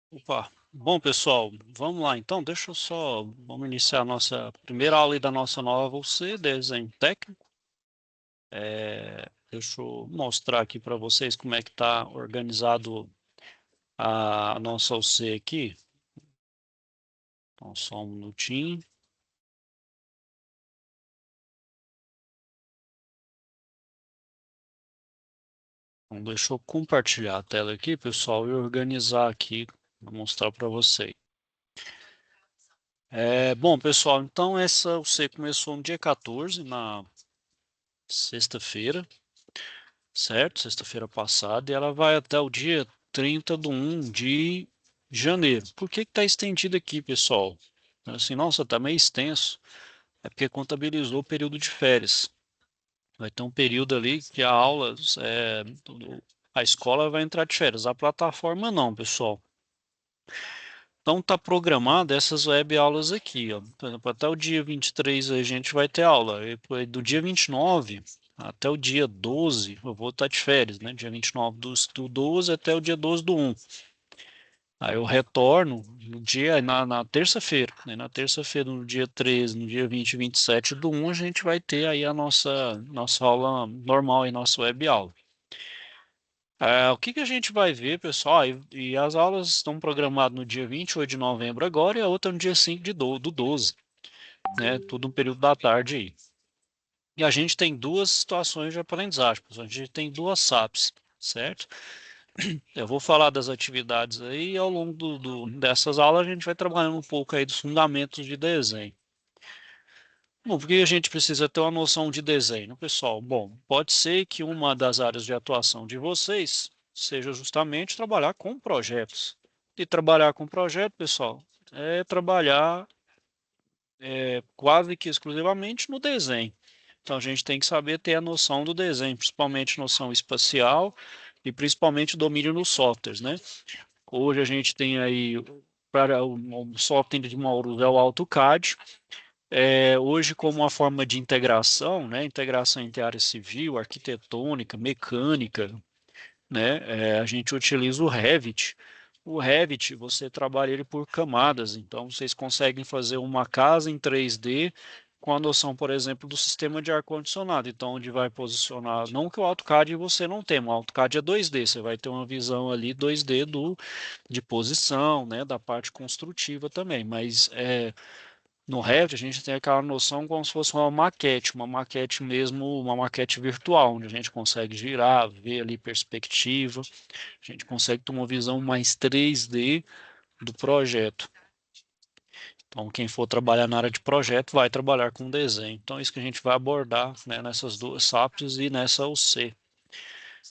Opa, bom pessoal, vamos lá então, vamos iniciar a nossa primeira aula aí da nossa nova UC, desenho técnico. Deixa eu mostrar aqui para vocês como é que está organizado a nossa UC aqui. Então, só um minutinho. Então, deixa eu compartilhar a tela aqui, pessoal, e organizar aqui, vou mostrar para vocês. Bom, pessoal, então essa UC começou no dia 14, na sexta-feira, certo? Sexta-feira passada, e ela vai até o dia 30/1 de janeiro. Por que está estendido aqui, pessoal? Assim, nossa, tá meio extenso. É porque contabilizou o período de férias. Vai ter um período ali que a aula, a escola vai entrar de férias, a plataforma não, pessoal. Então tá programado essas web aulas aqui, ó. Por exemplo, até o dia 23 a gente vai ter aula. E do dia 29 até o dia 12 eu vou estar de férias, né? Dia 29 do 12 até o dia 12 do 1. Aí eu retorno no dia, na terça-feira, né? Na terça-feira, no dia 13, no dia 20 e 27 do 1, a gente vai ter aí a nossa aula normal e nossa web aula. O que que a gente vai ver, pessoal? E as aulas estão programadas no dia 28 de novembro agora e a outra no dia 5 do 12, né? Tudo no período da tarde aí. E a gente tem duas situações de aprendizagem, pessoal. A gente tem duas SAPs, certo? Eu vou falar das atividades aí e ao longo dessas aulas a gente vai trabalhando um pouco aí dos fundamentos de desenho. Bom, porque a gente precisa ter uma noção de desenho, pessoal? Bom, pode ser que uma das áreas de atuação de vocês seja justamente trabalhar com projetos. E trabalhar com projeto, pessoal, é trabalhar quase que exclusivamente no desenho. Então a gente tem que saber ter a noção do desenho, principalmente noção espacial e principalmente domínio nos softwares, né? Hoje a gente tem aí para o software de Mauro é o AutoCAD. Hoje, como uma forma de integração, né, integração entre área civil, arquitetônica, mecânica, né, a gente utiliza o Revit. O Revit, você trabalha ele por camadas, então vocês conseguem fazer uma casa em 3D com a noção, por exemplo, do sistema de ar-condicionado. Então, onde vai posicionar, não que o AutoCAD você não tem, o AutoCAD é 2D, você vai ter uma visão ali 2D de posição, né, da parte construtiva também, mas no Revit, a gente tem aquela noção como se fosse uma maquete mesmo, uma maquete virtual, onde a gente consegue girar, ver ali perspectiva, a gente consegue ter uma visão mais 3D do projeto. Então, quem for trabalhar na área de projeto vai trabalhar com desenho. Então, é isso que a gente vai abordar, né, nessas duas SAPs e nessa UC.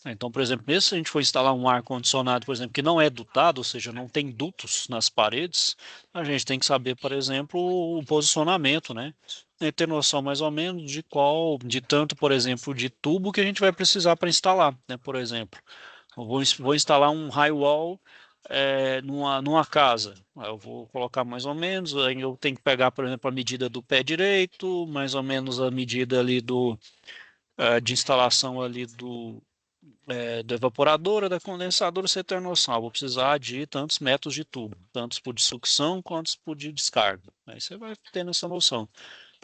Então, por exemplo, mesmo se a gente for instalar um ar-condicionado, por exemplo, que não é dutado, ou seja, não tem dutos nas paredes, a gente tem que saber, por exemplo, o posicionamento, né? E ter noção mais ou menos de tanto, por exemplo, de tubo que a gente vai precisar para instalar, né? Por exemplo, vou instalar um high-wall numa casa. Aí eu vou colocar mais ou menos, aí eu tenho que pegar, por exemplo, a medida do pé direito, mais ou menos a medida ali de instalação ali da evaporadora, da condensadora, você tem noção. Vou precisar de tantos metros de tubo, tantos por de sucção quantos por de descarga. Aí você vai tendo essa noção.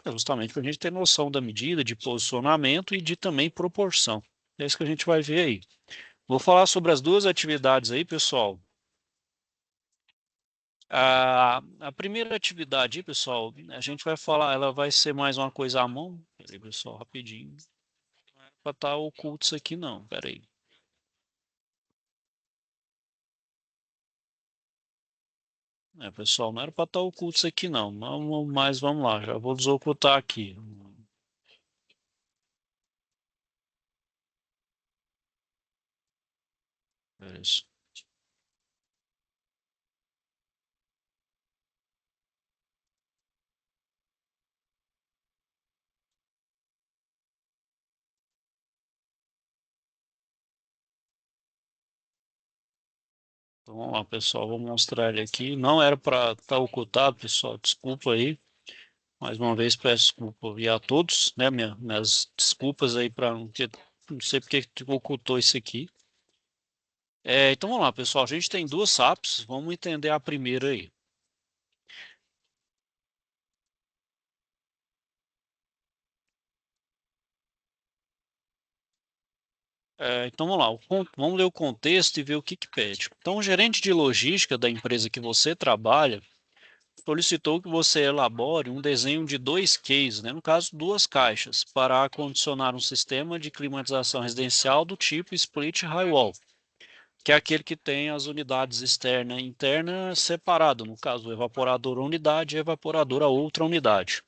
Justamente para a gente ter noção da medida, de posicionamento e de também proporção. É isso que a gente vai ver aí. Vou falar sobre as duas atividades aí, pessoal. A primeira atividade aí, pessoal, a gente vai falar, ela vai ser mais uma coisa à mão. Peraí, pessoal, rapidinho. Não é para estar oculto isso aqui, não. Peraí. Pessoal, não era para estar oculto isso aqui não, mas vamos lá, já vou desocultar aqui. É isso. Então, vamos lá, pessoal, vou mostrar ele aqui. Não era para estar ocultado, pessoal, desculpa aí. Mais uma vez peço desculpa e a todos, né? Minhas desculpas aí para não sei porque que ocultou isso aqui. Então vamos lá, pessoal. A gente tem duas SAPs. Vamos entender a primeira aí. Então vamos lá. Vamos ler o contexto e ver o que que pede. Então, o gerente de logística da empresa que você trabalha solicitou que você elabore um desenho de dois cases, né? No caso, duas caixas, para acondicionar um sistema de climatização residencial do tipo split high wall, que é aquele que tem as unidades externa e interna separado, no caso, o evaporador unidade e evaporadora outra unidade.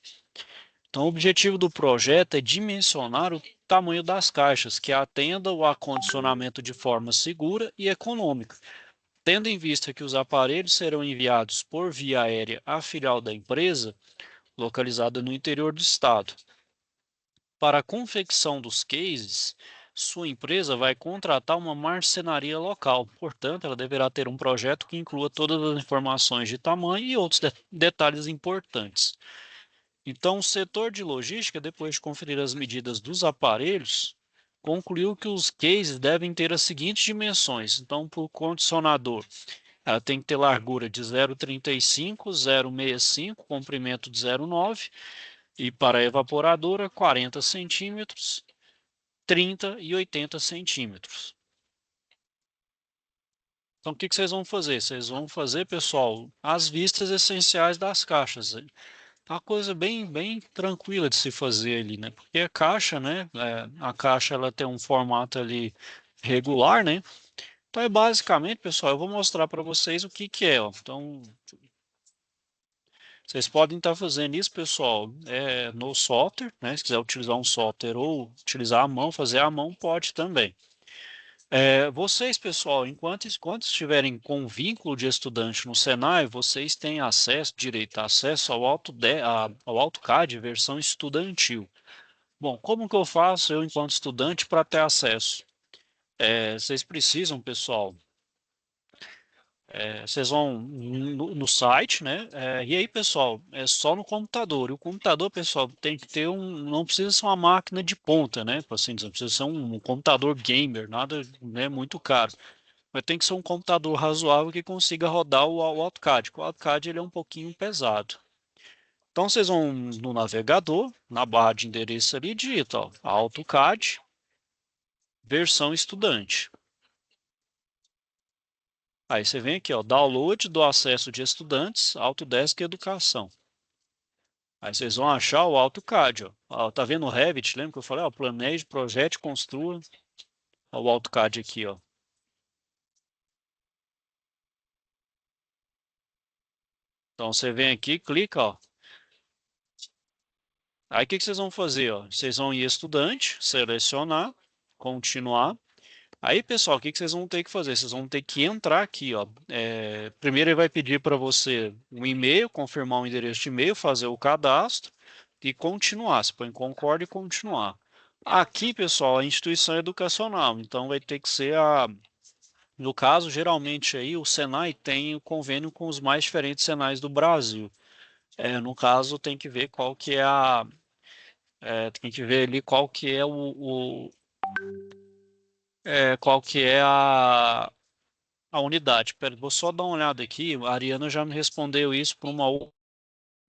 Então, o objetivo do projeto é dimensionar o tamanho das caixas, que atenda o acondicionamento de forma segura e econômica, tendo em vista que os aparelhos serão enviados por via aérea à filial da empresa, localizada no interior do estado. Para a confecção dos cases, sua empresa vai contratar uma marcenaria local, portanto, ela deverá ter um projeto que inclua todas as informações de tamanho e outros detalhes importantes. Então, o setor de logística, depois de conferir as medidas dos aparelhos, concluiu que os cases devem ter as seguintes dimensões. Então, para o condicionador, ela tem que ter largura de 0,35, 0,65, comprimento de 0,9 e para a evaporadora 40 centímetros, 30 e 80 centímetros. Então, o que que vocês vão fazer? Vocês vão fazer, pessoal, as vistas essenciais das caixas. Uma coisa bem tranquila de se fazer ali, né? Porque a caixa, né? A caixa ela tem um formato ali regular, né? Então é basicamente, pessoal, eu vou mostrar para vocês o que que é, ó. Então, vocês podem estar fazendo isso, pessoal, no software, né? Se quiser utilizar um software ou utilizar a mão, fazer a mão, pode também. Vocês, pessoal, enquanto estiverem com vínculo de estudante no Senai, vocês têm direito a acesso ao AutoCAD versão estudantil. Bom, como que eu faço eu, enquanto estudante, para ter acesso? Vocês precisam, pessoal, vocês vão no site, né? E aí, pessoal, é só no computador. E o computador, pessoal, tem que ter não precisa ser uma máquina de ponta, né? Por assim dizer, não precisa ser um computador gamer, nada, né, muito caro. Mas tem que ser um computador razoável que consiga rodar o AutoCAD. O AutoCAD ele é um pouquinho pesado. Então vocês vão no navegador, na barra de endereço ali, digita ó, AutoCAD, versão estudante. Aí você vem aqui, ó, download do acesso de estudantes, Autodesk Educação. Aí vocês vão achar o AutoCAD, ó. Ó, tá vendo o Revit? Lembra que eu falei? Ó, planeje, projete, construa. Ó, o AutoCAD aqui, ó. Então você vem aqui, clica, ó. Aí o que que vocês vão fazer, ó? Vocês vão em estudante, selecionar, continuar. Aí, pessoal, o que que vocês vão ter que fazer? Vocês vão ter que entrar aqui, ó. Primeiro ele vai pedir para você um e-mail, confirmar o endereço de e-mail, fazer o cadastro e continuar. Você põe concorda e continuar. Aqui, pessoal, a instituição é educacional, então vai ter que ser no caso, geralmente aí o Senai tem o convênio com os mais diferentes Senais do Brasil. No caso, tem que ver qual que é tem que ver ali qual que é qual que é a unidade. Pera, vou só dar uma olhada aqui. A Ariana já me respondeu isso por uma outra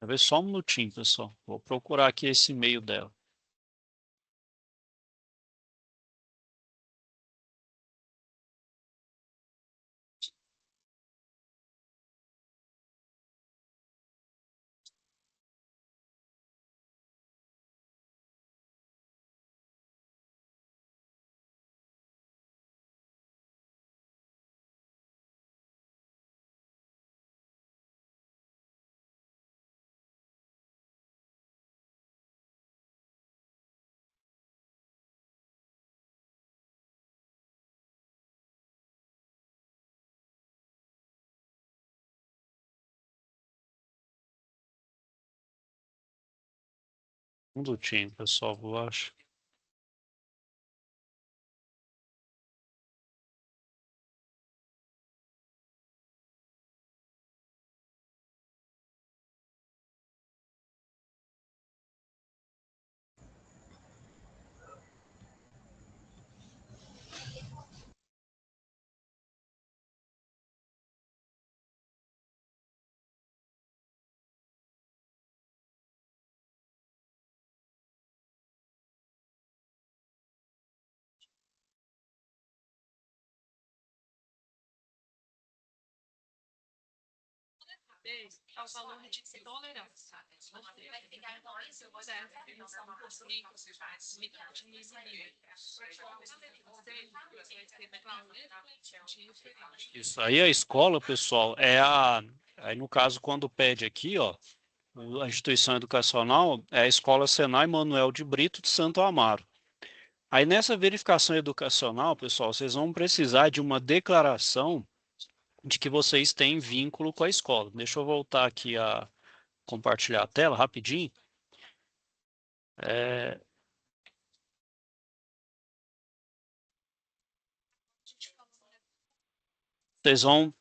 vez. Só um minutinho, pessoal. Vou procurar aqui esse e-mail dela. Um minutinho, pessoal. Eu acho. Isso aí, a escola, pessoal, é a. Aí, no caso, quando pede aqui, ó, a instituição educacional é a Escola Senai Manuel de Brito de Santo Amaro. Aí, nessa verificação educacional, pessoal, vocês vão precisar de uma declaração de que vocês têm vínculo com a escola. Deixa eu voltar aqui a compartilhar a tela rapidinho. É, vocês vão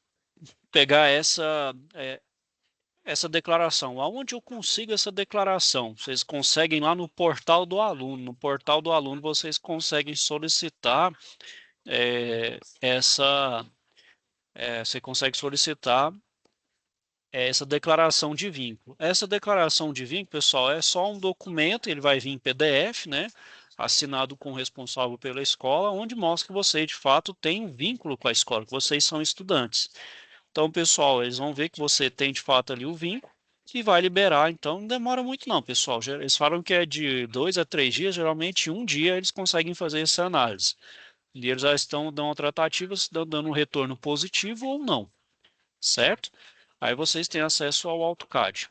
pegar essa declaração. Aonde eu consigo essa declaração? Vocês conseguem lá no portal do aluno. No portal do aluno vocês conseguem solicitar essa. Você consegue solicitar essa declaração de vínculo. Essa declaração de vínculo, pessoal, é só um documento, ele vai vir em PDF, né? Assinado com o responsável pela escola, onde mostra que você de fato tem um vínculo com a escola, que vocês são estudantes. Então, pessoal, eles vão ver que você tem de fato ali o vínculo e vai liberar. Então, não demora muito não, pessoal. Eles falam que é de 2 a 3 dias, geralmente um dia eles conseguem fazer essa análise. E eles já estão dando uma tratativa, se dando um retorno positivo ou não, certo? Aí vocês têm acesso ao AutoCAD.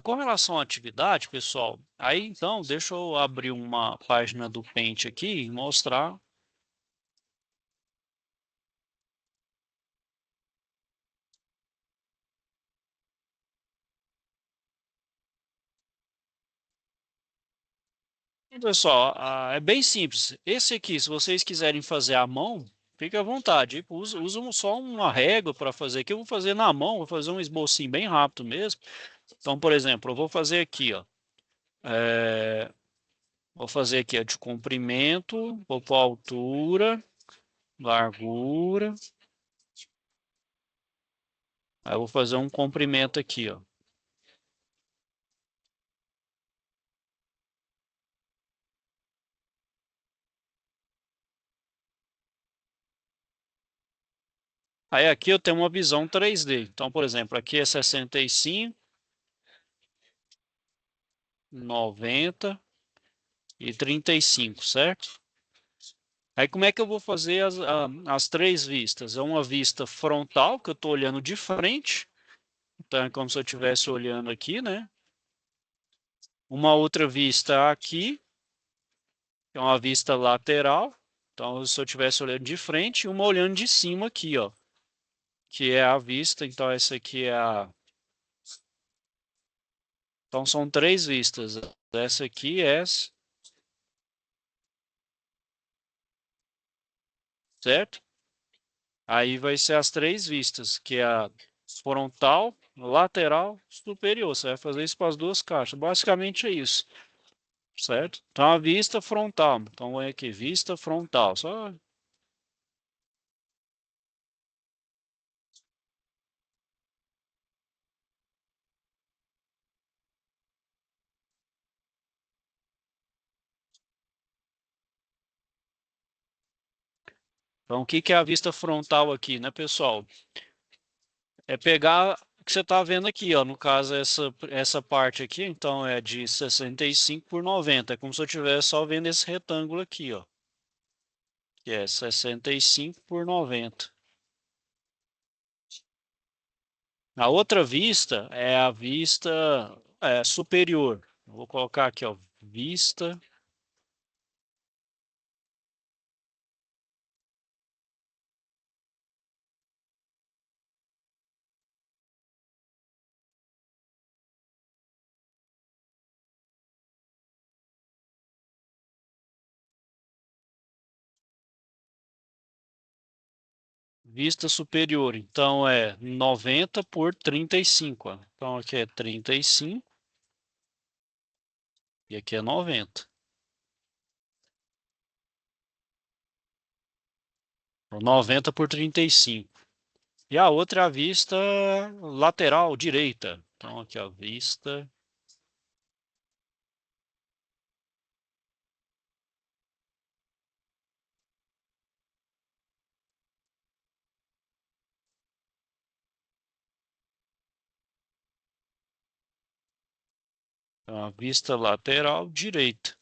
Com relação à atividade, pessoal, aí então deixa eu abrir uma página do Paint aqui e mostrar. Pessoal, é bem simples. Esse aqui, se vocês quiserem fazer à mão, fique à vontade. Tipo, usa só uma régua para fazer aqui. Eu vou fazer na mão, vou fazer um esbocinho bem rápido mesmo. Então, por exemplo, eu vou fazer aqui, ó. É, vou fazer aqui, ó, de comprimento, vou pôr altura, largura. Aí eu vou fazer um comprimento aqui, ó. Aí aqui eu tenho uma visão 3D. Então, por exemplo, aqui é 65, 90 e 35, certo? Aí como é que eu vou fazer as três vistas? É uma vista frontal, que eu estou olhando de frente, então é como se eu estivesse olhando aqui, né? Uma outra vista aqui, que é uma vista lateral, então se eu estivesse olhando de frente, e uma olhando de cima aqui, ó, que é a vista, então essa aqui é a... Então são três vistas. Essa aqui é, certo? Aí vai ser as três vistas, que é a frontal, lateral, superior. Você vai fazer isso para as duas caixas. Basicamente é isso, certo? Então a vista frontal. Então é aqui, vista frontal. Só... Então o que que é a vista frontal aqui, né, pessoal? É pegar o que você está vendo aqui, ó. No caso, essa parte aqui, então é de 65 por 90. É como se eu estivesse só vendo esse retângulo aqui, ó. Que é 65 por 90. A outra vista é a vista superior. Vou colocar aqui, ó, vista superior. Então é 90 por 35. Ó. Então aqui é 35 e aqui é 90. Então, 90 por 35. E a outra é a vista lateral direita. Então aqui a vista. Então, a vista lateral direita.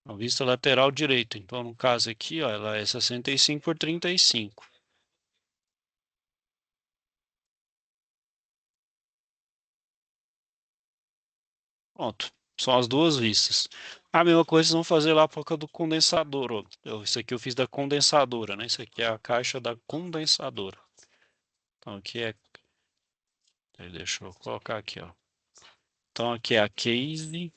A vista lateral direita. Então, no caso aqui, ó, ela é 65 por 35. Pronto. São as duas vistas. A mesma coisa vocês vão fazer lá por causa do condensador. Ó. Isso aqui eu fiz da condensadora, né? Isso aqui é a caixa da condensadora. Então, aqui é. Deixa eu colocar aqui, ó. Então, aqui é a case.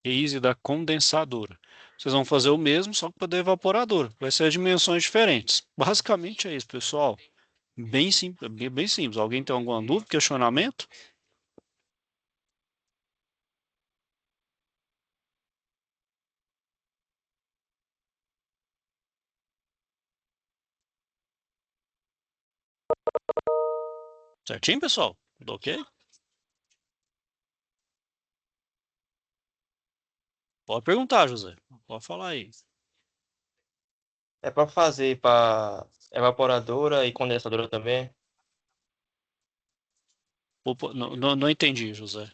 Case da condensadora. Vocês vão fazer o mesmo, só que para a evaporadora. Vai ser as dimensões diferentes. Basicamente é isso, pessoal. Bem simples, bem simples. Alguém tem alguma dúvida, questionamento? Certinho, pessoal? Tudo ok? Pode perguntar, José. Pode falar aí. É para fazer para evaporadora e condensadora também. Opa, não entendi, José.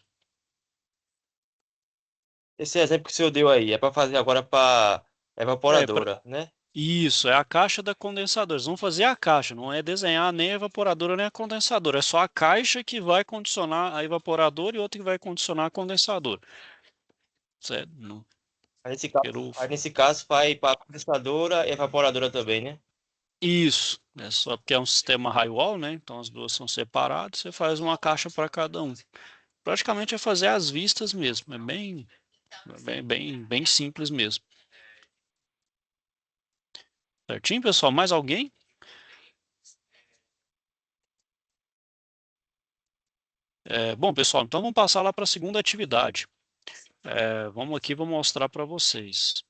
Esse exemplo que o senhor deu aí é para fazer agora para É, evaporadora, né? isso, é a caixa da condensadora. Eles vão fazer a caixa, não é desenhar nem a evaporadora nem a condensadora. É só a caixa que vai condicionar a evaporadora e outra que vai condicionar a condensadora. Certo? Não quero. Aí nesse caso vai para condensadora e evaporadora também, né? Isso, é só porque é um sistema high-wall, né? Então as duas são separadas, você faz uma caixa para cada um. Praticamente é fazer as vistas mesmo, é bem simples mesmo. Certinho, pessoal? Mais alguém? Bom, pessoal, então vamos passar lá para a segunda atividade. Vamos aqui, vou mostrar para vocês.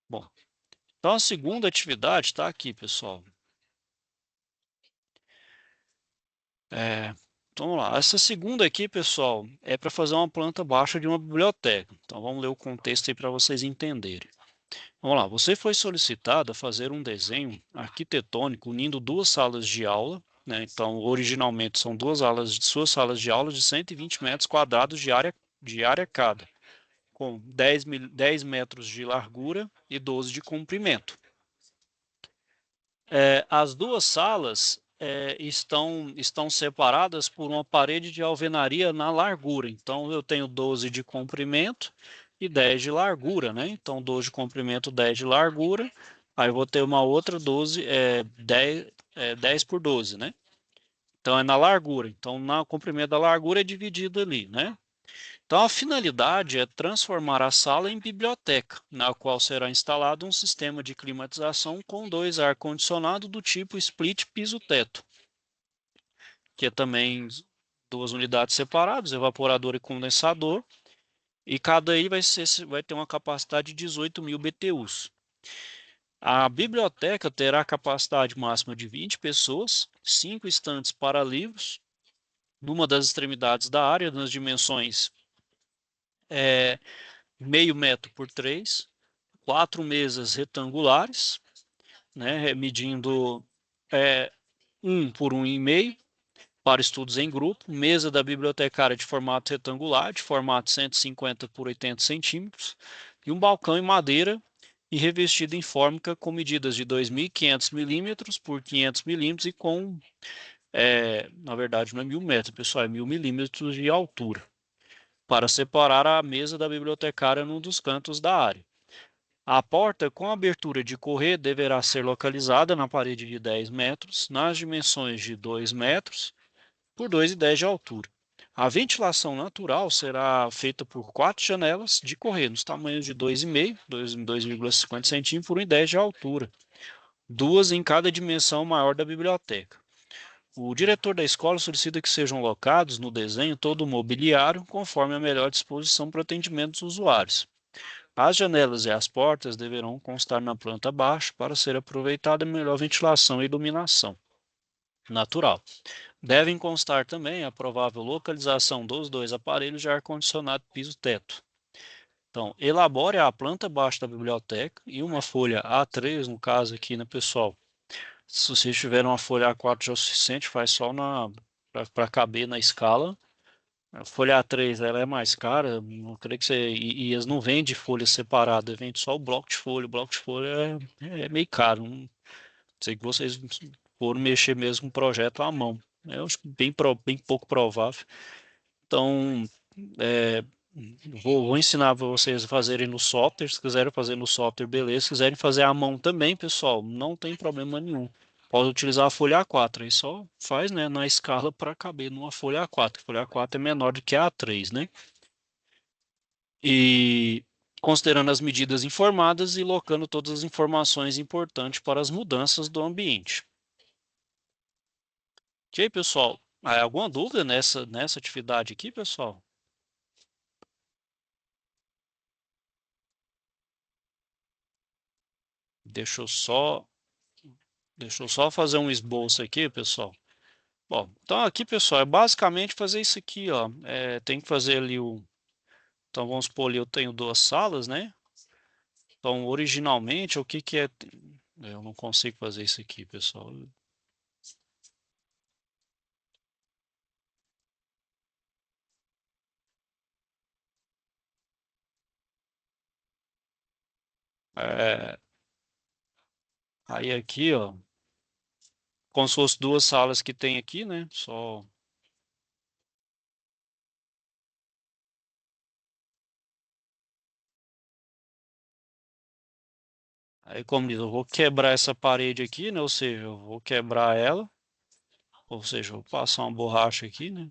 Bom, então a segunda atividade está aqui, pessoal. Então vamos lá. Essa segunda aqui, pessoal, é para fazer uma planta baixa de uma biblioteca. Então vamos ler o contexto aí para vocês entenderem. Vamos lá, você foi solicitado a fazer um desenho arquitetônico unindo duas salas de aula, né? Então, originalmente são suas salas de aula de 120 metros quadrados de área cada, com 10 metros de largura e 12 de comprimento. As duas salas estão separadas por uma parede de alvenaria na largura. Então, eu tenho 12 de comprimento e 10 de largura, né? Então, 12 de comprimento, 10 de largura. Aí eu vou ter uma outra 12, 10 por 12, né? Então, é na largura. Então, no comprimento da largura é dividido ali, né? Então, a finalidade é transformar a sala em biblioteca, na qual será instalado um sistema de climatização com dois ar-condicionado do tipo split piso-teto, que é também duas unidades separadas, evaporador e condensador, e cada aí vai ter uma capacidade de 18.000 BTUs. A biblioteca terá capacidade máxima de 20 pessoas, 5 estantes para livros, numa das extremidades da área, nas dimensões é, meio metro por 3, 4 mesas retangulares, né, medindo 1 por 1,5 para estudos em grupo, mesa da bibliotecária de formato retangular, de formato 150 por 80 centímetros, e um balcão em madeira e revestido em fórmica com medidas de 2.500 milímetros por 500 milímetros e com, na verdade não é 1.000 metros, pessoal, é 1.000 milímetros de altura, para separar a mesa da bibliotecária num dos cantos da área. A porta com abertura de correr deverá ser localizada na parede de 10 metros, nas dimensões de 2 metros por 2,10 de altura. A ventilação natural será feita por 4 janelas de correr, nos tamanhos de 2,5, 2,50 centímetros por 1,10 de altura, duas em cada dimensão maior da biblioteca. O diretor da escola solicita que sejam locados no desenho todo o mobiliário conforme a melhor disposição para o atendimento dos usuários. As janelas e as portas deverão constar na planta baixa para ser aproveitada a melhor ventilação e iluminação natural. Devem constar também a provável localização dos dois aparelhos de ar-condicionado piso-teto. Então, elabore a planta baixa da biblioteca e uma folha A3, no caso aqui, né, pessoal? Se vocês tiverem uma folha A4 já é o suficiente, faz só para caber na escala. A folha A3 ela é mais cara, não creio que você. E eles não vendem folha separada, vende só o bloco de folha. O bloco de folha é meio caro. Não sei que vocês foram mexer mesmo com o projeto à mão. Eu acho bem, bem pouco provável. Então, é, vou ensinar para vocês a fazerem no software. Se quiserem fazer no software, beleza. Se quiserem fazer à mão também, pessoal, não tem problema nenhum. Pode utilizar a folha A4, aí só faz, né, na escala para caber numa folha A4. A folha A4 é menor do que a A3, né? E considerando as medidas informadas e locando todas as informações importantes para as mudanças do ambiente. Ok, pessoal? Há alguma dúvida nessa atividade aqui, pessoal? Deixa eu só, deixa eu só fazer um esboço aqui, pessoal. Bom, então aqui, pessoal, é basicamente fazer isso aqui, ó. Tem que fazer ali o. Então vamos supor ali, eu tenho duas salas, né? Então, originalmente, o que que é. Eu não consigo fazer isso aqui, pessoal. É, aí aqui, ó, como se fosse duas salas que tem aqui, né? Só. Aí, como diz, eu vou quebrar essa parede aqui, né? Ou seja, eu vou quebrar ela. Ou seja, eu vou passar uma borracha aqui, né?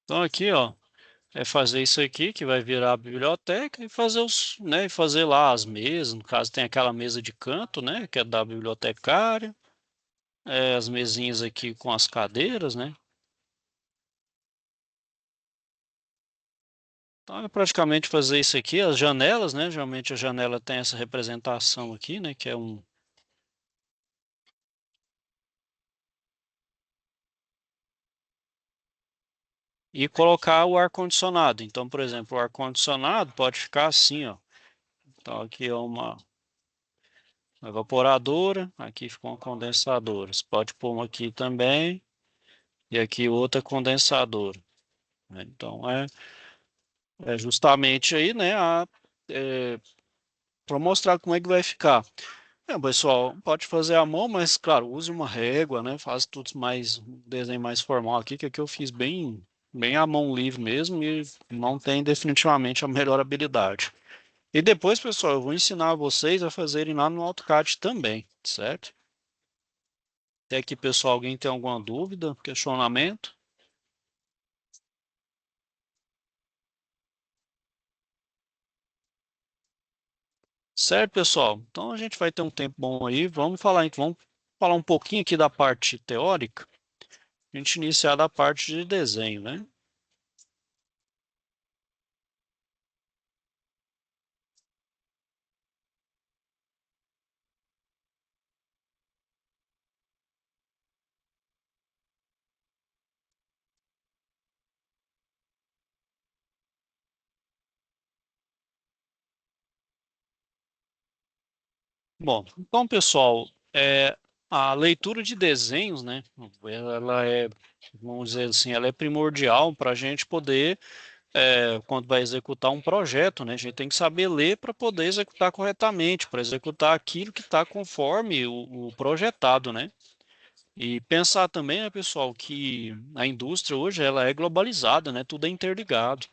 Então, aqui, ó, é fazer isso aqui, que vai virar a biblioteca, e fazer os, né? E fazer lá as mesas. No caso, tem aquela mesa de canto, né? Que é da bibliotecária. As mesinhas aqui com as cadeiras, né? Então é praticamente fazer isso aqui, as janelas, né? Geralmente a janela tem essa representação aqui, né? Que é um. E colocar o ar-condicionado. Então, por exemplo, o ar-condicionado pode ficar assim, ó. Então aqui é uma evaporadora, aqui fica uma condensadora. Você pode pôr uma aqui também, e aqui outra condensadora, né? Então é justamente aí, né? Para mostrar como é que vai ficar. Pessoal, pode fazer à mão, mas claro, use uma régua, né? Faz tudo mais, um desenho mais formal aqui, que aqui eu fiz bem à mão livre mesmo e não tem definitivamente a melhor habilidade. E depois, pessoal, eu vou ensinar vocês a fazerem lá no AutoCAD também, certo? Até aqui, pessoal, alguém tem alguma dúvida, questionamento? Certo, pessoal? Então a gente vai ter um tempo bom aí. Vamos falar um pouquinho aqui da parte teórica. A gente iniciar da parte de desenho, né? Bom, então, pessoal, a leitura de desenhos, né? Ela é, vamos dizer assim, ela é primordial para a gente poder, quando vai executar um projeto, né? A gente tem que saber ler para poder executar corretamente, para executar aquilo que está conforme o projetado, né? E pensar também, né, pessoal, que a indústria hoje ela é globalizada, né? Tudo é interligado.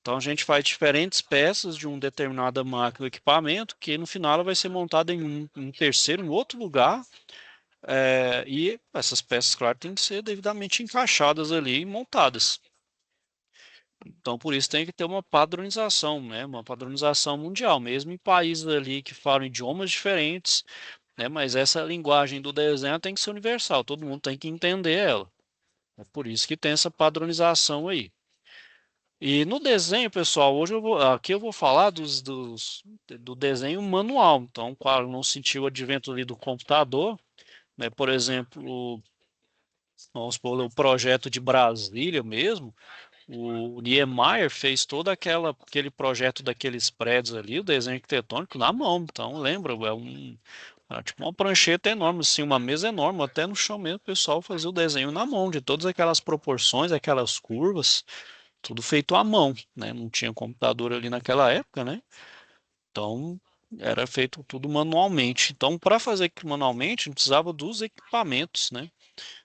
Então a gente faz diferentes peças de um determinada máquina ou equipamento que no final ela vai ser montada em um terceiro, em outro lugar, e essas peças, claro, têm que ser devidamente encaixadas ali e montadas. Então por isso tem que ter uma padronização, né? Uma padronização mundial, mesmo em países ali que falam idiomas diferentes, né? Mas essa linguagem do desenho tem que ser universal, todo mundo tem que entender ela. É por isso que tem essa padronização aí. E no desenho, pessoal, aqui eu vou falar do desenho manual. Então, claro, não sentiu o advento ali do computador, né? Por exemplo, vamos supor, o projeto de Brasília mesmo, o Niemeyer fez todo aquele projeto daqueles prédios ali, o desenho arquitetônico na mão. Então, lembra, era tipo uma prancheta enorme, assim, uma mesa enorme, até no chão mesmo, o pessoal fazia o desenho na mão, de todas aquelas proporções, aquelas curvas. Tudo feito à mão, né? Não tinha computador ali naquela época, né? Então era feito tudo manualmente. Então, para fazer aquilo manualmente, a gente precisava dos equipamentos, né?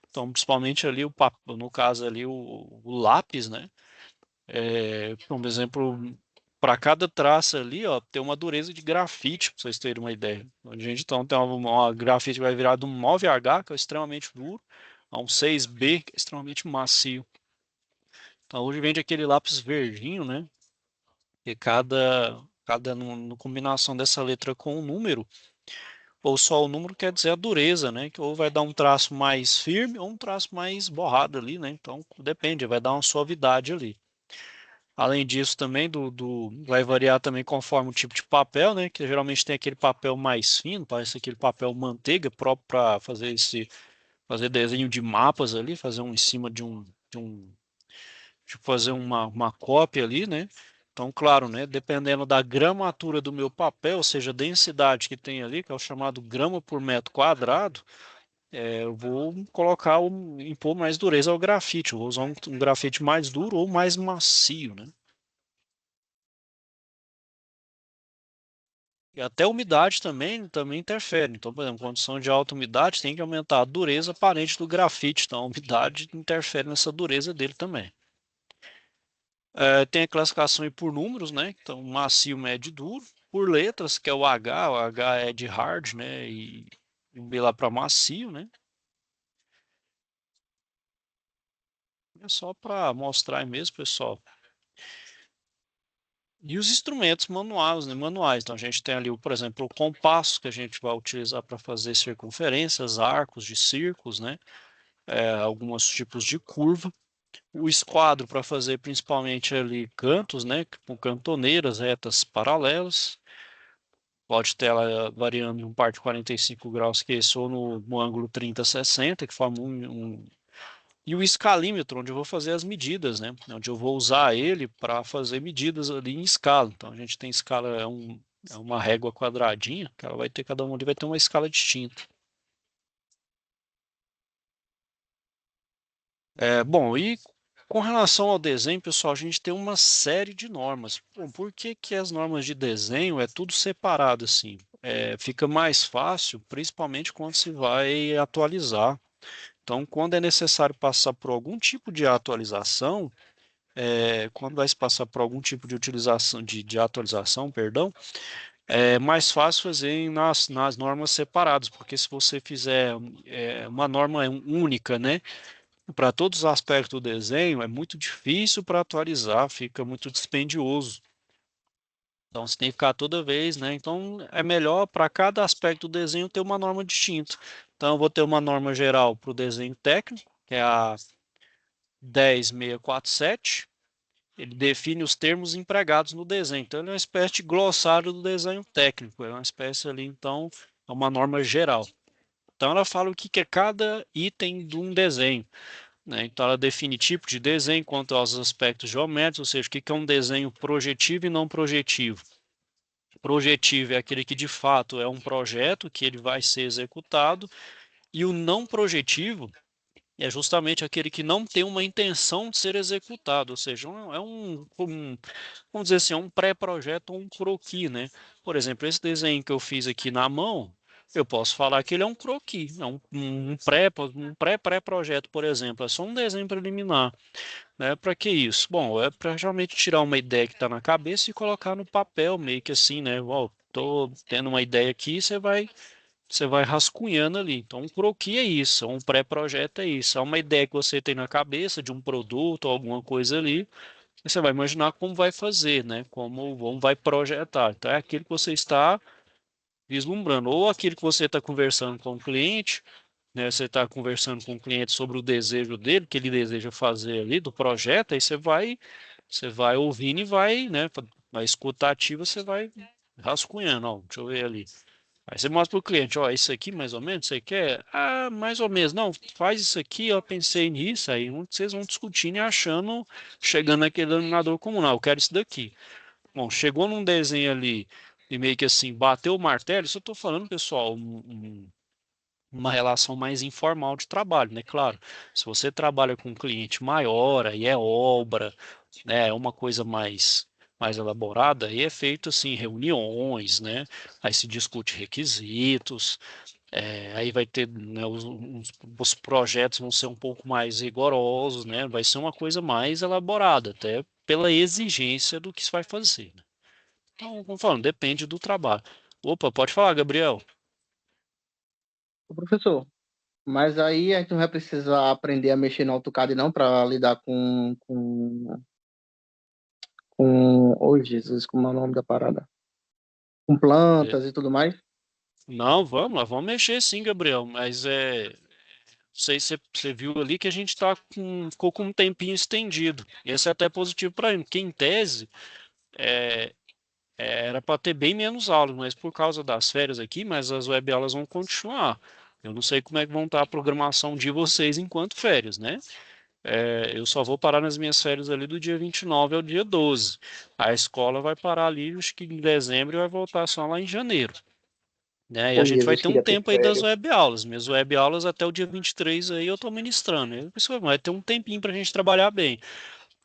Então, principalmente ali no caso ali o lápis, né? Por exemplo, para cada traço ali, ó, tem uma dureza de grafite, para vocês terem uma ideia. A gente então tem uma grafite que vai virar de um 9H, que é extremamente duro, a um 6B, que é extremamente macio. Então, hoje vende aquele lápis verdinho, né? E cada no combinação dessa letra com o número, ou só o número quer dizer a dureza, né? Que ou vai dar um traço mais firme ou um traço mais borrado ali, né? Então depende, vai dar uma suavidade ali. Além disso, também vai variar também conforme o tipo de papel, né? Que geralmente tem aquele papel mais fino, parece aquele papel manteiga próprio para fazer desenho de mapas ali, fazer um em cima de fazer uma cópia ali, né? Então, claro, né, dependendo da gramatura do meu papel, ou seja, a densidade que tem ali, que é o chamado grama por metro quadrado, eu vou impor mais dureza ao grafite. Eu vou usar um grafite mais duro ou mais macio, né? E até a umidade também interfere. Então, por exemplo, condição de alta umidade tem que aumentar a dureza aparente do grafite. Então, a umidade interfere nessa dureza dele também. Tem a classificação aí por números, né? Então, macio, médio e duro. Por letras, que é o H é de hard, né? E o B lá para macio, né? É só para mostrar aí mesmo, pessoal. E os instrumentos manuais, né? Manuais. Então, a gente tem ali, por exemplo, o compasso, que a gente vai utilizar para fazer circunferências, arcos de círculos, né? Alguns tipos de curva. O esquadro para fazer principalmente ali cantos, né? Com cantoneiras, retas paralelas. Pode ter ela variando em um par de 45 graus, que é ou no ângulo 30-60, que forma e o escalímetro, onde eu vou fazer as medidas, né? Onde eu vou usar ele para fazer medidas ali em escala. Então a gente tem escala, é uma régua quadradinha, que ela vai ter, cada um ali vai ter uma escala distinta. Bom, e com relação ao desenho, pessoal, a gente tem uma série de normas. Bom, por que que as normas de desenho é tudo separado assim? Fica mais fácil, principalmente quando se vai atualizar. Então, quando é necessário passar por algum tipo de atualização, quando vai se passar por algum tipo de utilização de atualização, perdão, é mais fácil fazer nas normas separadas, porque se você fizer uma norma única, né, para todos os aspectos do desenho, é muito difícil para atualizar, fica muito dispendioso. Então você tem que ficar toda vez, né? Então é melhor para cada aspecto do desenho ter uma norma distinta. Então eu vou ter uma norma geral para o desenho técnico, que é a 10647. Ele define os termos empregados no desenho. Então ele é uma espécie de glossário do desenho técnico. É uma espécie ali, então, é uma norma geral. Então ela fala o que é cada item de um desenho, né? Então ela define tipo de desenho quanto aos aspectos geométricos, ou seja, o que é um desenho projetivo e não projetivo. projetivo é aquele que de fato é um projeto que ele vai ser executado, e o não projetivo é justamente aquele que não tem uma intenção de ser executado, ou seja, vamos dizer assim, é um pré-projeto ou um croquis, né? Por exemplo, esse desenho que eu fiz aqui na mão, eu posso falar que ele é um croquis, é um pré-projeto, por exemplo, é só um desenho preliminar, né? Para que isso? Bom, é para realmente tirar uma ideia que está na cabeça e colocar no papel, meio que assim, né? Ó, tô tendo uma ideia aqui, você vai rascunhando ali. Então, um croquis é isso, um pré-projeto é isso. É uma ideia que você tem na cabeça de um produto ou alguma coisa ali, e você vai imaginar como vai fazer, né? Como vai projetar. Então, é aquilo que você está vislumbrando. Ou aquilo que você está conversando com o cliente, né? Você está conversando com o cliente sobre o desejo dele, que ele deseja fazer ali do projeto, aí você vai ouvindo e vai, né? Na escuta ativa, você vai rascunhando, ó, deixa eu ver ali. Aí você mostra para o cliente, ó, isso aqui mais ou menos, você quer? Ah, mais ou menos. Não, faz isso aqui, eu pensei nisso, aí vocês vão discutindo e achando, chegando naquele denominador comum. Não, eu quero isso daqui. Bom, chegou num desenho ali e meio que assim, bateu o martelo, isso eu estou falando, pessoal, uma relação mais informal de trabalho, né? Claro, se você trabalha com um cliente maior, aí é obra, né? É uma coisa mais elaborada, aí é feito assim, reuniões, né? Aí se discute requisitos, aí vai ter, né, os projetos vão ser um pouco mais rigorosos, né? Vai ser uma coisa mais elaborada, até pela exigência do que se vai fazer, né? Então, como falando, depende do trabalho. Opa, pode falar, Gabriel. Ô, professor, mas aí a gente não vai precisar aprender a mexer no AutoCAD não para lidar oh Jesus, como é o nome da parada? Com É, plantas e tudo mais? Não, vamos lá, vamos mexer sim, Gabriel, mas não sei se você viu ali que a gente ficou com um tempinho estendido. Esse é até positivo para mim, porque em tese é, era para ter bem menos aulas, mas por causa das férias aqui, mas as web aulas vão continuar. Eu não sei como é que vão estar a programação de vocês enquanto férias, né? Eu só vou parar nas minhas férias ali do dia 29 ao dia 12. A escola vai parar ali, acho que em dezembro e vai voltar só lá em janeiro, né? E a Ô gente vai Jesus, ter um queria ter tempo aí das férias. web aulas. Minhas web aulas até o dia 23 aí eu estou ministrando. Isso vai ter um tempinho para a gente trabalhar bem.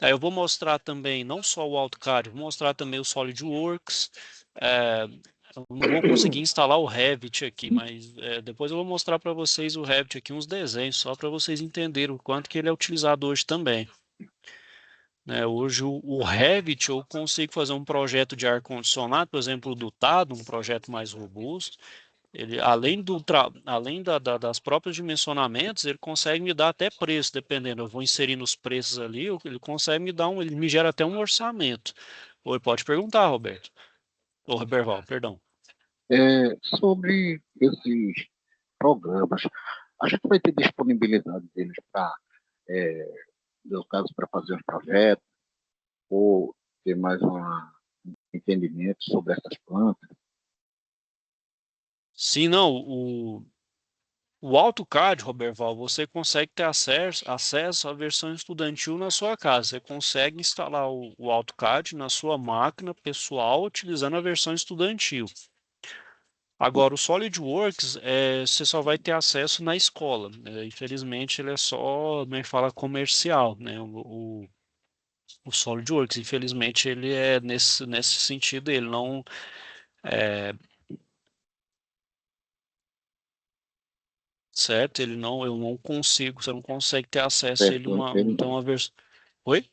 Aí eu vou mostrar também não só o AutoCAD, vou mostrar também o SolidWorks. É, eu não vou conseguir instalar o Revit aqui, mas depois eu vou mostrar para vocês o Revit aqui, uns desenhos, só para vocês entenderem o quanto que ele é utilizado hoje também, né? Hoje o Revit eu consigo fazer um projeto de ar-condicionado, por exemplo, dotado, um projeto mais robusto. Ele, além das próprios dimensionamentos, ele consegue me dar até preço, dependendo. Eu vou inserindo os preços ali, ele consegue me dar ele me gera até um orçamento. Ou pode perguntar, Roberto. Ou Roberval, perdão. Sobre esses programas, a gente vai ter disponibilidade deles para, no caso, para fazer os projetos, ou ter mais um entendimento sobre essas plantas. Se não, o AutoCAD, Roberval, você consegue ter acesso à versão estudantil na sua casa. Você consegue instalar o AutoCAD na sua máquina pessoal utilizando a versão estudantil. Agora, o SolidWorks, você só vai ter acesso na escola, né? Infelizmente, ele é só, como é que fala, comercial, né? O SolidWorks, infelizmente, ele é nesse sentido, ele não, certo? Eu não consigo, você não consegue ter acesso a ele, Certo? Ele então uma versão. Oi?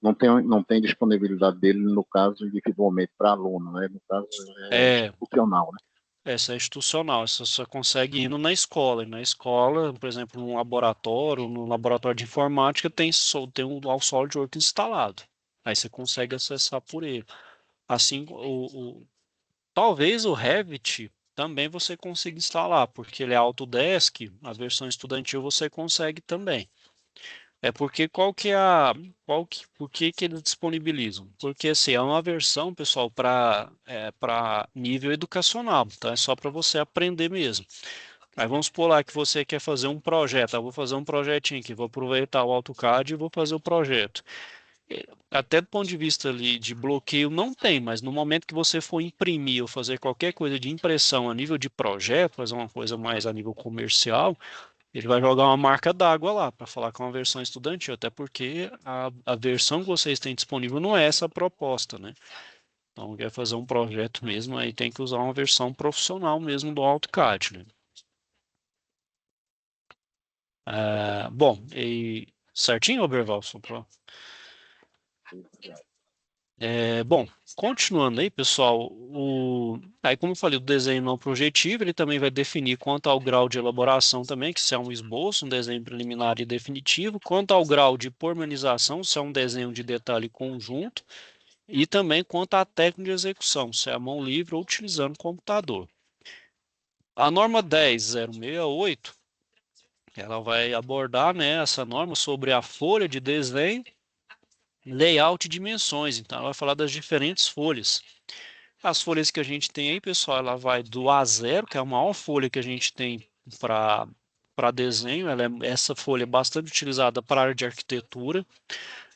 não tem disponibilidade dele, no caso, individualmente para aluno, né? No caso, é É, institucional, né? essa é institucional, essa você consegue indo na escola. E na escola, por exemplo, no laboratório de informática, tem o SolidWorks instalado. Aí você consegue acessar por ele. Assim, talvez o Revit também você consiga instalar, porque ele é Autodesk, a versão estudantil você consegue também. É porque por que eles disponibilizam? Porque assim, é uma versão, pessoal, para nível educacional, então é só para você aprender mesmo. Aí vamos supor lá que você quer fazer um projeto, eu vou fazer um projetinho aqui, vou aproveitar o AutoCAD e vou fazer o projeto. até do ponto de vista ali de bloqueio não tem, mas no momento que você for imprimir ou fazer qualquer coisa de impressão a nível de projeto, fazer uma coisa mais a nível comercial, ele vai jogar uma marca d'água lá para falar que é uma versão estudantil, até porque a versão que vocês têm disponível não é essa a proposta, né? Então, quer fazer um projeto mesmo, aí tem que usar uma versão profissional mesmo do AutoCAD, né? Bom, e certinho, Oberval? Bom, continuando aí, pessoal, aí como eu falei, o desenho não projetivo, ele também vai definir quanto ao grau de elaboração também, que se é um esboço, um desenho preliminar e definitivo, quanto ao grau de pormenização, se é um desenho de detalhe conjunto, e também quanto à técnica de execução, se é a mão livre ou utilizando computador. A norma 10068, ela vai abordar, né, essa norma sobre a folha de desenho, layout e dimensões, então ela vai falar das diferentes folhas. As folhas que a gente tem aí, pessoal, ela vai do A0, que é a maior folha que a gente tem para desenho. Essa folha é bastante utilizada para a área de arquitetura.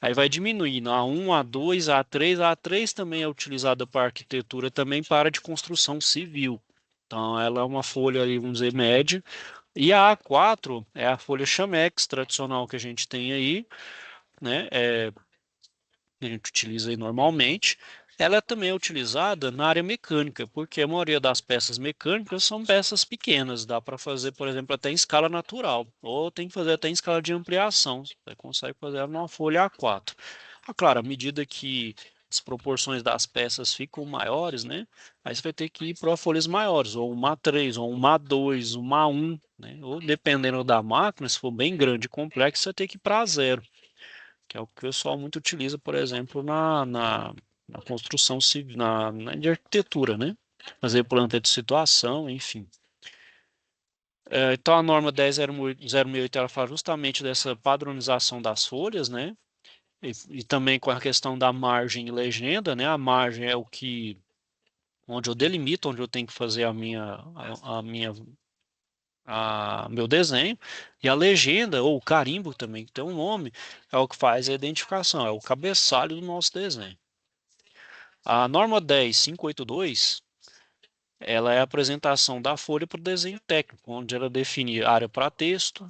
Aí vai diminuindo A1, A2, A3. A A3 também é utilizada para arquitetura, também para a área de construção civil. Então, ela é uma folha, ali, vamos dizer, média. E a A4 é a folha Chamex tradicional que a gente tem aí, né? Que a gente utiliza aí normalmente, ela também é utilizada na área mecânica, porque a maioria das peças mecânicas são peças pequenas, dá para fazer, por exemplo, até em escala natural, ou tem que fazer até em escala de ampliação, você consegue fazer ela numa folha A4. Claro, à medida que as proporções das peças ficam maiores, né, aí você vai ter que ir para folhas maiores, ou uma A3, ou uma A2, uma A1, né, ou dependendo da máquina, se for bem grande e complexo, você vai ter que ir para A0, que é o que o pessoal muito utiliza, por exemplo, na construção civil, de arquitetura, né? Fazer planta de situação, enfim. Então a norma 10.068 ela fala justamente dessa padronização das folhas, né? E também com a questão da margem e legenda, né? A margem é o que onde eu delimito, onde eu tenho que fazer meu desenho, e a legenda, ou o carimbo também, que tem um nome, é o que faz a identificação, é o cabeçalho do nosso desenho. A norma 10582, ela é a apresentação da folha para o desenho técnico, onde ela define área para texto,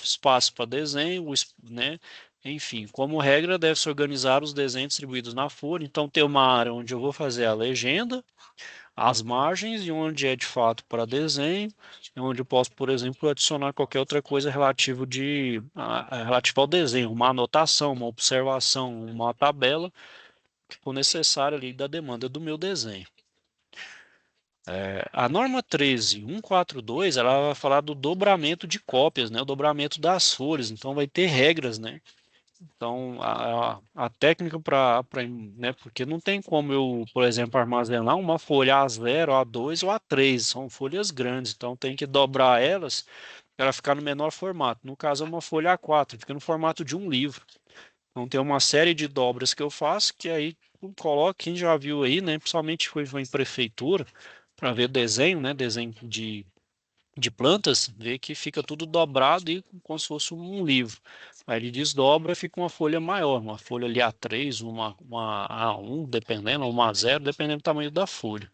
espaço para desenho, né? Enfim, como regra, deve-se organizar os desenhos distribuídos na folha, então tem uma área onde eu vou fazer a legenda, as margens e onde é de fato para desenho, e onde eu posso, por exemplo, adicionar qualquer outra coisa relativa ao desenho, uma anotação, uma observação, uma tabela que for necessária ali da demanda do meu desenho. A norma 13142, ela vai falar do dobramento de cópias, né, o dobramento das folhas, então vai ter regras, né? Então, a técnica né, porque não tem como eu, por exemplo, armazenar uma folha A0, A2 ou A3, são folhas grandes, então tem que dobrar elas para ficar no menor formato. No caso, é uma folha A4, fica no formato de um livro. Então, tem uma série de dobras que eu faço, que aí eu coloco, quem já viu aí, né, principalmente foi em prefeitura, para ver desenho, né, desenho de plantas, vê que fica tudo dobrado e como se fosse um livro. Aí ele desdobra e fica uma folha maior, uma folha ali A3, uma A1, dependendo, ou uma A0, dependendo do tamanho da folha.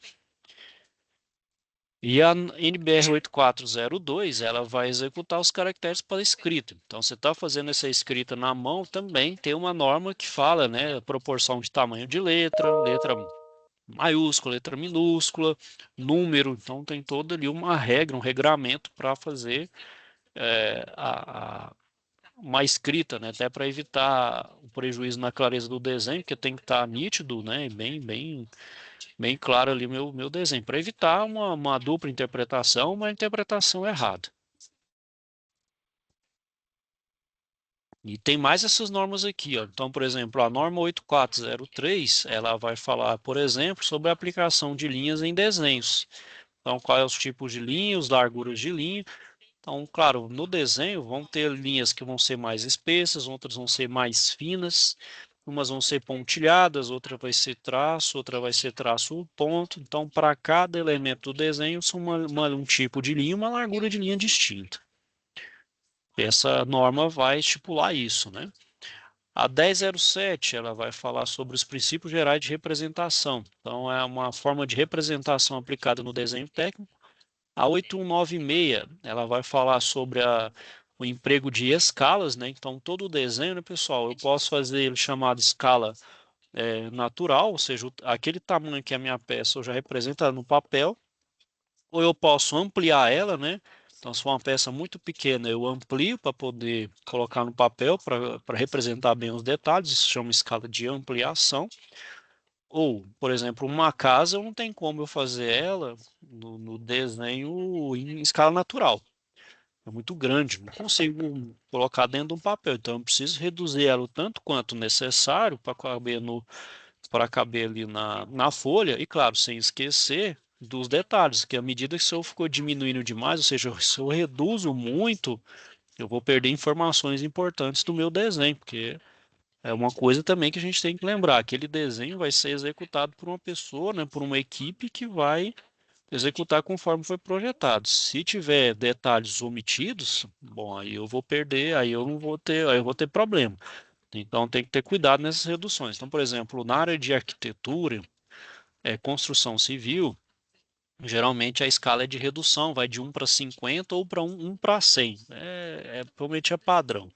E a NBR 8402, ela vai executar os caracteres para escrita. Então, você está fazendo essa escrita na mão, também tem uma norma que fala, né, a proporção de tamanho de letra maiúscula, letra minúscula, número. Então tem toda ali uma regra, um regramento para fazer uma escrita, né? Até para evitar o prejuízo na clareza do desenho, que tem que estar nítido, né? Bem claro ali meu desenho, para evitar uma dupla interpretação, uma interpretação errada. E tem mais essas normas aqui, ó. Então, por exemplo, a norma 8403, ela vai falar, por exemplo, sobre a aplicação de linhas em desenhos. Então, quais os tipos de linhas, larguras de linha. Então, claro, no desenho vão ter linhas que vão ser mais espessas, outras vão ser mais finas, umas vão ser pontilhadas, outra vai ser traço, outra vai ser traço ponto. Então, para cada elemento do desenho, são um tipo de linha, uma largura de linha distinta. Essa norma vai estipular isso, né? A 1007, ela vai falar sobre os princípios gerais de representação. Então, é uma forma de representação aplicada no desenho técnico. A 8196, ela vai falar sobre o emprego de escalas, né? Então, todo o desenho, né, pessoal, eu posso fazer ele chamado escala natural, ou seja, aquele tamanho que a minha peça eu já representa no papel, ou eu posso ampliar ela, né? Então, se for uma peça muito pequena, eu amplio para poder colocar no papel para representar bem os detalhes. Isso chama escala de ampliação. Ou, por exemplo, uma casa, não tem como eu fazer ela no desenho em escala natural. É muito grande, não consigo colocar dentro de um papel. Então, eu preciso reduzir ela o tanto quanto necessário para caber ali na folha. E, claro, sem esquecer dos detalhes, que à medida que se eu for diminuindo demais, ou seja, se eu reduzo muito, eu vou perder informações importantes do meu desenho, porque é uma coisa também que a gente tem que lembrar, aquele desenho vai ser executado por uma pessoa, né, por uma equipe que vai executar conforme foi projetado. Se tiver detalhes omitidos, bom, aí eu vou perder, aí eu não vou ter, aí eu vou ter problema. Então tem que ter cuidado nessas reduções. Então, por exemplo, na área de arquitetura, construção civil, geralmente a escala é de redução, vai de 1 para 50 ou para 1 para 100. Provavelmente é padrão.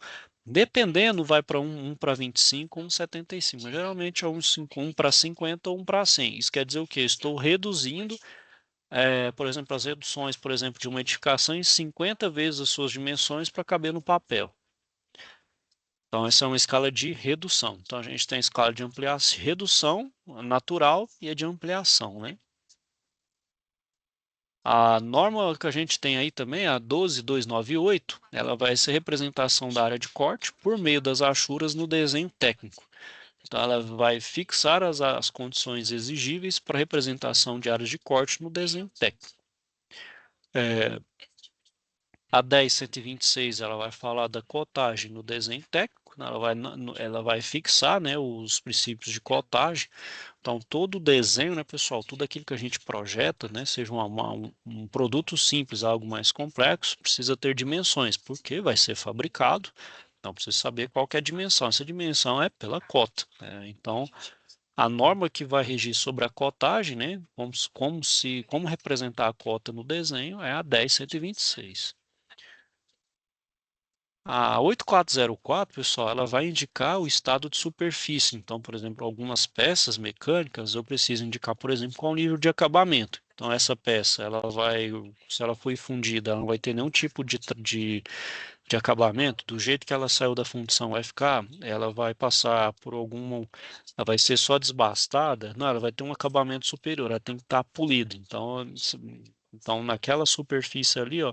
Dependendo, vai para 1 para 25 ou 1,75. Mas geralmente é 1 para 50 ou 1 para 100. Isso quer dizer o quê? Estou reduzindo, por exemplo, as reduções, por exemplo, de uma edificação em 50 vezes as suas dimensões para caber no papel. Então, essa é uma escala de redução. Então, a gente tem a escala de ampliação, redução natural e a de ampliação, né? A norma que a gente tem aí também, a 12298, ela vai ser representação da área de corte por meio das achuras no desenho técnico. Então, ela vai fixar as condições exigíveis para representação de áreas de corte no desenho técnico. A 10126 ela vai falar da cotagem no desenho técnico, né? Ela vai fixar, né, os princípios de cotagem. Então, todo o desenho, né, pessoal, tudo aquilo que a gente projeta, né, seja um produto simples, algo mais complexo, precisa ter dimensões, porque vai ser fabricado, então precisa saber qual que é a dimensão. Essa dimensão é pela cota, né? Então, a norma que vai regir sobre a cotagem, né, como representar a cota no desenho, é a 10126. A 8404, pessoal, ela vai indicar o estado de superfície. Então, por exemplo, algumas peças mecânicas eu preciso indicar, por exemplo, qual o nível de acabamento. Então, essa peça, se ela foi fundida, ela não vai ter nenhum tipo de acabamento. Do jeito que ela saiu da fundição vai ficar, ela vai passar por ela vai ser só desbastada. Não, ela vai ter um acabamento superior, ela tem que estar polida. Então, naquela superfície ali, ó,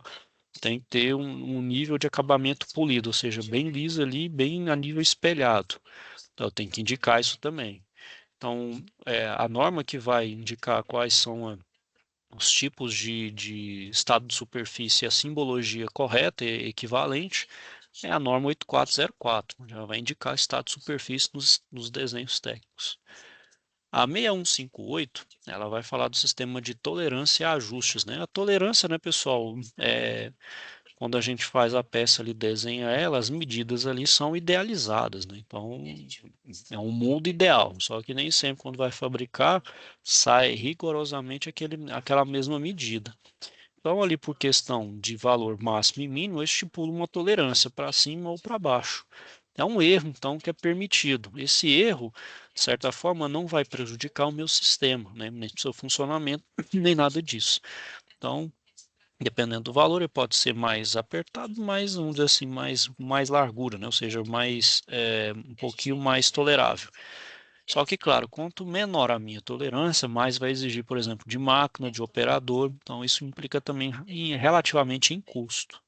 tem que ter um nível de acabamento polido, ou seja, bem liso ali, bem a nível espelhado. Então, tem que indicar isso também. Então, a norma que vai indicar quais são os tipos de estado de superfície e a simbologia correta e equivalente é a norma 8404, já vai indicar estado de superfície nos desenhos técnicos. A 6158, ela vai falar do sistema de tolerância a ajustes, né? A tolerância, né, pessoal, quando a gente faz a peça ali, desenha ela, as medidas ali são idealizadas, né? Então, é um mundo ideal, só que nem sempre quando vai fabricar, sai rigorosamente aquela mesma medida. Então, ali por questão de valor máximo e mínimo, eu estipulo uma tolerância para cima ou para baixo. É um erro, então, que é permitido. Esse erro, de certa forma, não vai prejudicar o meu sistema, né? Nem o seu funcionamento, nem nada disso. Então, dependendo do valor, ele pode ser mais apertado, mais, vamos dizer assim, mais largura, né? Ou seja, um pouquinho mais tolerável. Só que, claro, quanto menor a minha tolerância, mais vai exigir, por exemplo, de máquina, de operador. Então, isso implica também relativamente em custo.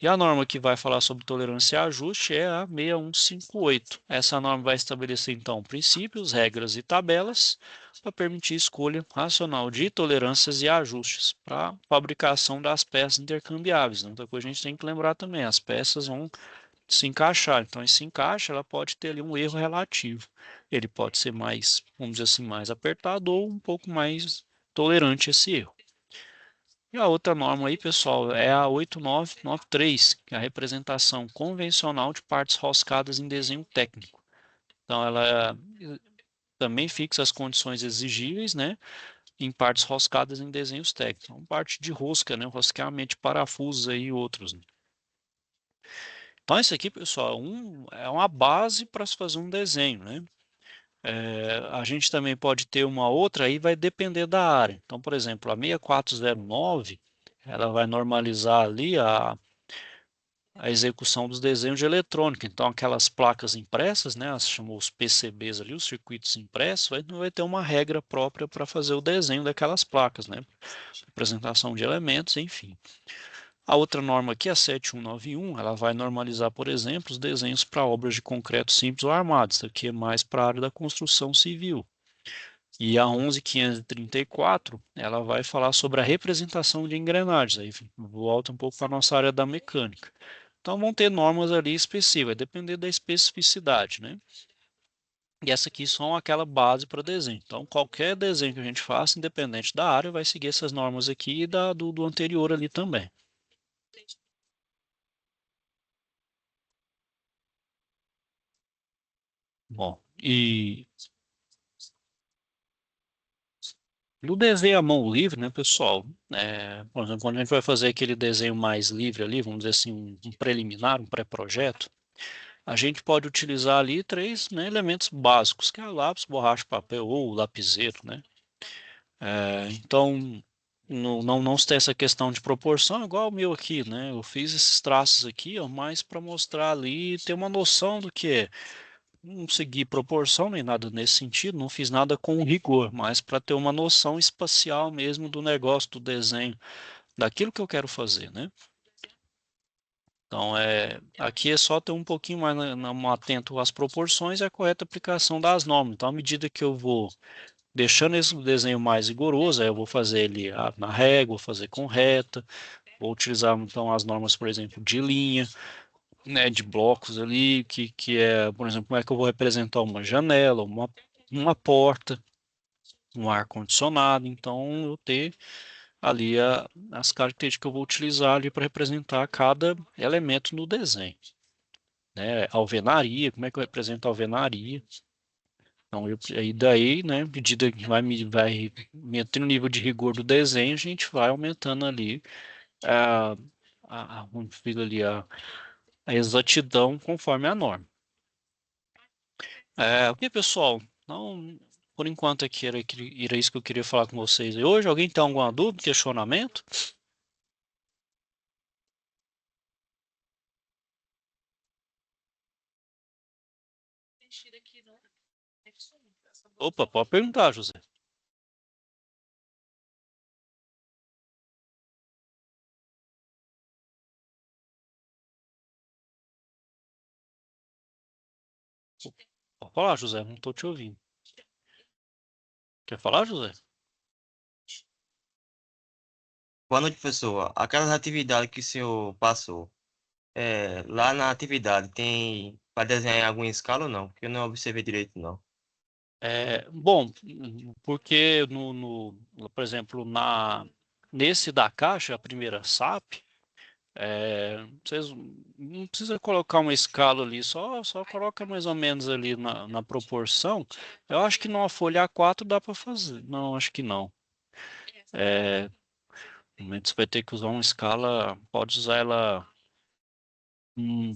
E a norma que vai falar sobre tolerância a ajuste é a 6158. Essa norma vai estabelecer, então, princípios, regras e tabelas para permitir escolha racional de tolerâncias e ajustes para a fabricação das peças intercambiáveis. Outra coisa a gente tem que lembrar também, as peças vão se encaixar. Então, esse encaixe ela pode ter ali um erro relativo. Ele pode ser mais, vamos dizer assim, mais apertado ou um pouco mais tolerante a esse erro. E a outra norma aí, pessoal, é a 8993, que é a representação convencional de partes roscadas em desenho técnico. Então, ela também fixa as condições exigíveis, né, em partes roscadas em desenhos técnicos. Então, parte de rosca, né, rosqueamento de parafusos aí e outros, né? Então, isso aqui, pessoal, é uma base para se fazer um desenho, né? A gente também pode ter uma outra, aí vai depender da área. Então, por exemplo, a 6409, ela vai normalizar ali a execução dos desenhos de eletrônica. Então, aquelas placas impressas, né, as chamam os PCBs ali, os circuitos impressos, vai ter uma regra própria para fazer o desenho daquelas placas, né? Representação de elementos, enfim. A outra norma aqui, a 7191, ela vai normalizar, por exemplo, os desenhos para obras de concreto simples ou armados. Isso aqui é mais para a área da construção civil. E a 11534, ela vai falar sobre a representação de engrenagens. Aí volta um pouco para a nossa área da mecânica. Então vão ter normas ali específicas, vai depender da especificidade, né? E essa aqui são aquela base para desenho. Então qualquer desenho que a gente faça, independente da área, vai seguir essas normas aqui e do anterior ali também. Bom, e no desenho à mão livre, né, pessoal? Por exemplo, quando a gente vai fazer aquele desenho mais livre ali, vamos dizer assim, um preliminar, um pré-projeto, a gente pode utilizar ali três, né, elementos básicos, que é lápis, borracha, papel ou lapiseiro, né? Então, não se tem essa questão de proporção, igual o meu aqui, né? Eu fiz esses traços aqui, ó, mais para mostrar ali, ter uma noção do que é. Não segui proporção nem nada nesse sentido, não fiz nada com rigor, mas para ter uma noção espacial mesmo do negócio, do desenho, daquilo que eu quero fazer, né? Então, aqui é só ter um pouquinho mais atento às proporções e à correta aplicação das normas. Então, à medida que eu vou deixando esse desenho mais rigoroso, aí eu vou fazer ele na régua, vou fazer com reta, vou utilizar então as normas, por exemplo, de linha, né, de blocos ali, que é, por exemplo, como é que eu vou representar uma janela, uma porta, um ar-condicionado. Então, eu ter ali as características que eu vou utilizar ali para representar cada elemento no desenho. Né? Alvenaria, como é que eu represento a alvenaria? Então, aí daí, né, à medida que vai aumentando o nível de rigor do desenho, a gente vai aumentando ali a, vamos dizer ali, a exatidão conforme a norma. Ok, pessoal, então, por enquanto aqui era isso que eu queria falar com vocês hoje. Alguém tem alguma dúvida, questionamento? Opa, pode perguntar, José. Pode falar, José, não estou te ouvindo. Quer falar, José? Boa noite, professor. Aquelas atividades que o senhor passou, lá na atividade tem para desenhar em alguma escala ou não? Porque eu não observei direito, não. Bom, porque por exemplo, nesse da caixa, a primeira SAP, vocês não precisa colocar uma escala ali, só coloca mais ou menos ali na proporção. Eu acho que numa folha A4 dá para fazer. Não, acho que não. É, você vai ter que usar uma escala, pode usar ela. hum,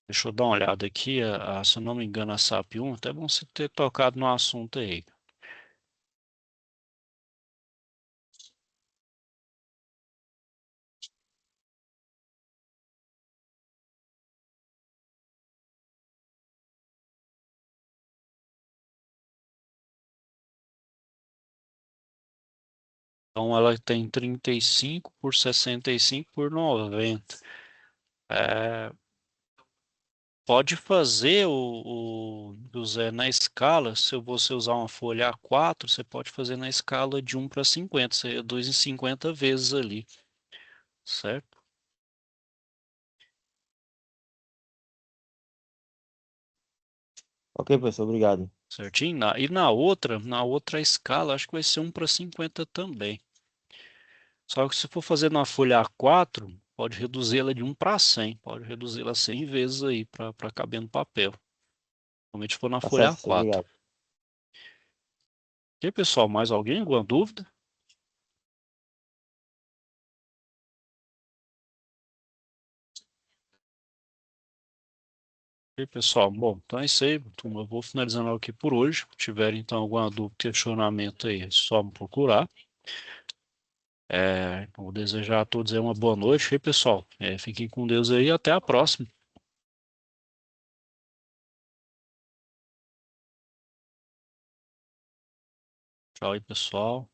Deixa eu dar uma olhada aqui, se eu não me engano, a SAP 1, até bom você ter tocado no assunto aí. Então ela tem 35 por 65 por 90. É, pode fazer José, na escala, se você usar uma folha A4, você pode fazer na escala de 1 para 50, você reduz em 50 vezes ali, certo? Ok, professor, obrigado. Certinho? E na outra escala, acho que vai ser 1:50 também. Só que se for fazer na folha A4, pode reduzi-la de 1:100. Pode reduzi-la 100 vezes aí para caber no papel. Normalmente for na Tá folha certo, A4. obrigado. Ok, pessoal, mais alguém? Alguma dúvida? Ok, pessoal, bom, então é isso aí, turma. Eu vou finalizando aqui por hoje. Se tiver então alguma dúvida, questionamento aí, é só me procurar. Vou desejar a todos aí uma boa noite. Ok, pessoal, fiquem com Deus aí e até a próxima. Tchau aí, pessoal.